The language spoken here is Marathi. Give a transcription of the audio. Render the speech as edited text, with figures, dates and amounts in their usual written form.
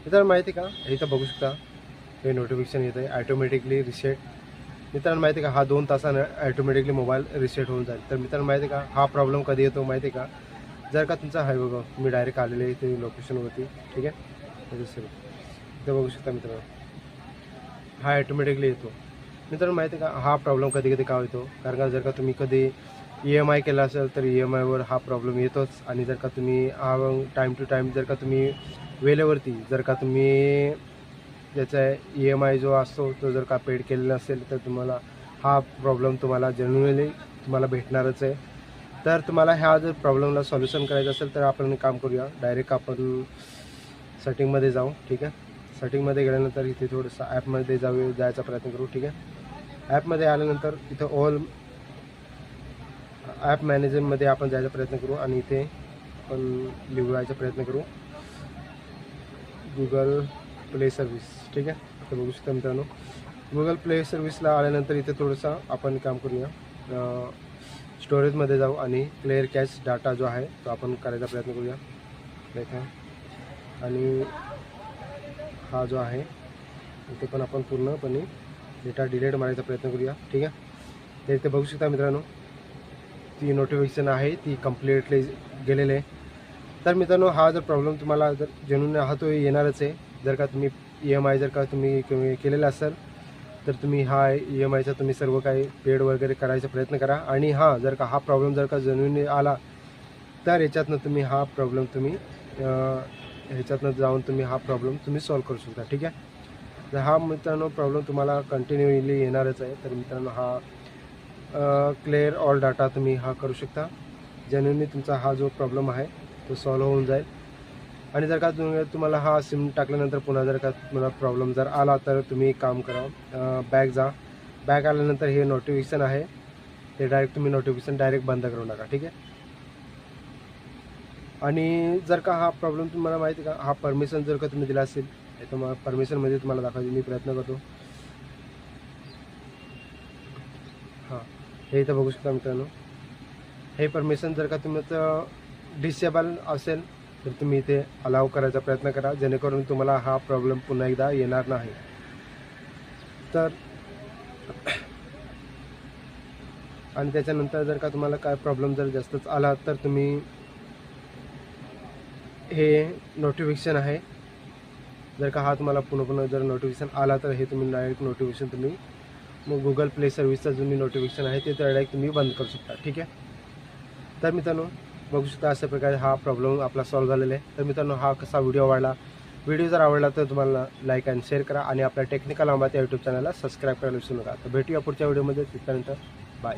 मित्रांनो माहिती आहे का, इथं बघू शकता हे नोटिफिकेशन येतं आहे ऑटोमॅटिकली रिसेट. मित्रांनो माहिती आहे का, हा 2 तासानं ऑटोमॅटिकली मोबाईल रिसेट होऊन जाईल. तर मित्रांनो माहिती आहे का, हा प्रॉब्लेम कधी येतो माहिती आहे का, जर का तुमचा हाय बघा तुम्ही डायरेक्ट आलेले इथे लोकेशनवरती, ठीक आहे. इथं बघू शकता मित्रांनो हा ऑटोमॅटिकली येतो. मित्रांनो माहिती आहे का, हा प्रॉब्लेम कधी कधी का येतो, कारण का जर का तुम्ही कधी EMI केला असेल तर EMIवर हा प्रॉब्लेम येतोच. आणि जर का तुम्ही टाईम टू टाईम जर का तुम्ही वेळेवरती जर का तुम्ही त्याचा EMI जो असतो तो जर का पेड केलेला असेल तर तुम्हाला हा प्रॉब्लेम तुम्हाला जेन्युइनली तुम्हाला भेटणारच आहे. तर तुम्हाला ह्या जर प्रॉब्लेमला सॉल्युशन करायचं असेल तर आपण काम करूया, डायरेक्ट आपण सेटिंगमध्ये जाऊ, ठीक आहे. सेटिंगमध्ये गेल्यानंतर इथे थोडंसं ॲपमध्ये जायचा प्रयत्न करू, ठीक आहे. ॲपमध्ये आल्यानंतर इथं ऑल ॲप मॅनेजरमध्ये आपण जायचा प्रयत्न करू आणि इथे आपण लिहायचा प्रयत्न करू गुगल प्ले सर्व्हिस, ठीक आहे. आता बघू शकता मित्रांनो गुगल प्ले सर्व्हिसला आल्यानंतर इथे थोडंसं आपण काम करूया, स्टोरेजमध्ये जाऊ आणि क्लिअर कॅश डाटा जो आहे तो आपण करायचा प्रयत्न करूया. देखा आणि हा जो आहे इथे पण आपण पूर्णपणे डेटा डिलीट मारायचा प्रयत्न करूया, ठीक आहे. तर इथे बघू शकता मित्रांनो ती नोटिफिकेशन आहे ती कम्प्लिटली गेलेले आहे. तर मित्रांनो हा जर प्रॉब्लेम तुम्हाला जर जेन्युइन हा तो येणारच आहे. जर का तुम्ही EMI जर का तुम्ही केलेला असेल तर तुम्ही हा EMIचा तुम्ही सर्व काही पेड वगैरे करायचा प्रयत्न करा. आणि हां जर का हा प्रॉब्लेम जर का जेन्युइन आला तर याच्यातनं तुम्ही हा प्रॉब्लेम तुम्ही ह्याच्यातनं जाऊन तुम्ही हा प्रॉब्लेम तुम्ही सॉल्व करू शकता, ठीक आहे. तर हा मित्रांनो प्रॉब्लेम तुम्हाला कंटिन्यूअली येणारच आहे. तर मित्रांनो हा क्लिअर ऑल डाटा तुम्ही हा करू शकता, जेन्युइनली तुमचा हा जो प्रॉब्लेम आहे तो सॉल्व होऊन जाईल. आणि जर का तुम्हाला हा सिम टाकल्यानंतर पुन्हा जर का तुम्हाला प्रॉब्लेम जर आला तर तुम्ही एक काम करा, बॅक जा. बॅक आल्यानंतर हे नोटिफिकेशन आहे ते डायरेक्ट तुम्ही नोटिफिकेशन डायरेक्ट बंद करू नका, ठीक आहे. आणि जर का हा प्रॉब्लेम तुम्हाला माहिती आहे का, हा परमिशन जर का तुम्ही दिला असेल तर मग परमिशनमध्ये तुम्हाला दाखवायची मी प्रयत्न करतो. हां हे इथं बघू शकता मित्रांनो हे परमिशन जर का तुमचं डिसेबल असेल तर तुम्ही इथे अलाव करायचा प्रयत्न करा, जेणेकरून तुम्हाला हा प्रॉब्लेम पुन्हा एकदा येणार नाही. तर आणि त्याच्यानंतर जर का तुम्हाला काय प्रॉब्लेम जर जास्तच आला तर तुम्ही हे नोटिफिकेशन आहे जर का हा तुम्हाला पुन्हा जर नोटिफिकेशन आला तर हे तुम्ही डायरेक्ट नोटिफिकेशन तुम्ही मग गुगल प्ले सर्व्हिसचा जो नोटिफिकेशन आहे ते डायरेक्ट तुम्ही बंद करू शकता, ठीक आहे. तर मित्रांनो बघू शकता अशा प्रकारे हा प्रॉब्लेम आपला सॉल्व झालेला आहे. तर मित्रांनो हा कसा व्हिडिओ जर आवडला तर तुम्हाला लाईक आणि शेअर करा आणि आपल्या टेक्निकल आंबा या यूट्यूब चॅनलला सबस्क्राईब करायला विसरू नका. तर भेटूया पुढच्या व्हिडिओमध्ये, तिथपर्यंत बाय.